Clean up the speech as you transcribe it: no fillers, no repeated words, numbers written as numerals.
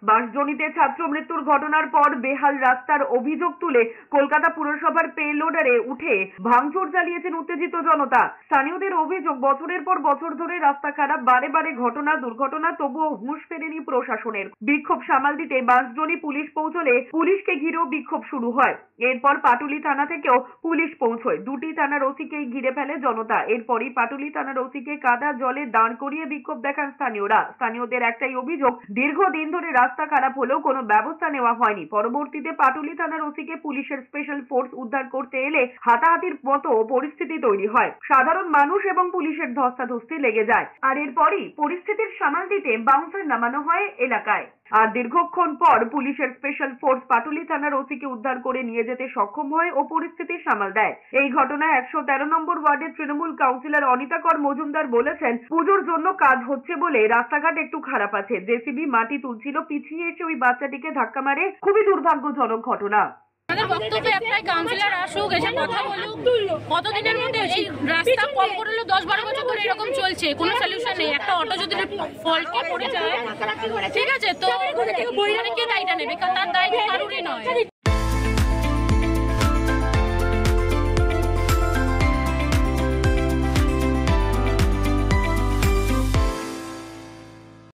বাঁশজনিতে ছাত্র মৃত্যুর ঘটনার পর বেহাল রাস্তার অভিযোগ তুলে কলকাতা পুরসভার পেলোডারে উঠে ভাঙচুর চালিয়েছেন উত্তেজিত জনতা। স্থানীয়দের অভিযোগ, বছরের পর বছর ধরে রাস্তা খারাপ, বারে বারে দুর্ঘটনা, তবুও হুঁশ ফেরেনি প্রশাসনের। বিক্ষোভ সামাল দিতে বাঁশজনি পুলিশ পৌঁছলে পুলিশকে ঘিরেও বিক্ষোভ শুরু হয়। এরপর পাটুলি থানা থেকেও পুলিশ পৌঁছয়। দুটি থানার ওসিকেই ঘিরে ফেলে জনতা। এরপরই পাটুলি থানার ওসিকে কাদা জলে দাঁড় করিয়ে বিক্ষোভ দেখান স্থানীয়রা। স্থানীয়দের একটাই অভিযোগ, দীর্ঘদিন ধরে রাস্তা খারাপ হলেও কোনো ব্যবস্থা নেওয়া হয়নি। পরবর্তীতে পাটুলি থানার ওসিকে পুলিশের স্পেশাল ফোর্স উদ্ধার করতে এলে হাতাহাতির মতো পরিস্থিতি তৈরি হয়। সাধারণ মানুষ এবং পুলিশের ধস্তাধস্তি লেগে যায়। আর এরপরই পরিস্থিতির সামাল দিতে বাউন্সার নামানো হয় এলাকায়। আর দীর্ঘক্ষণ পর পুলিশের স্পেশাল ফোর্স পাটুলি থানার ওসিকে উদ্ধার করে নিয়ে যেতে সক্ষম হয় ও পরিস্থিতি সামাল দেয়। এই ঘটনায় 113 নম্বর ওয়ার্ডের তৃণমূল কাউন্সিলর অনিতা কর মজুমদার বলেছেন, পুজোর জন্য কাজ হচ্ছে বলে রাস্তাঘাট একটু খারাপ আছে। জেসিবি মাটি তুলছিল, পিছিয়ে এসে ওই বাচ্চাটিকে ধাক্কা মারে। খুবই দুর্ভাগ্যজনক ঘটনা। আমাদের বক্তব্য একটাই, কাউন্সিলর আসুক, এসে কথা বলুক। কতদিনের মধ্যে এই রাস্তা কম করলো? 10-12 বছর ধরে এরকম চলছে, কোনো সলিউশন নেই। একটা অটো যদি ফল্টে পড়ে যায়, ঠিক আছে, তো কে দায়টা নেবে? তার দায়িত্ব কারোরই নয়।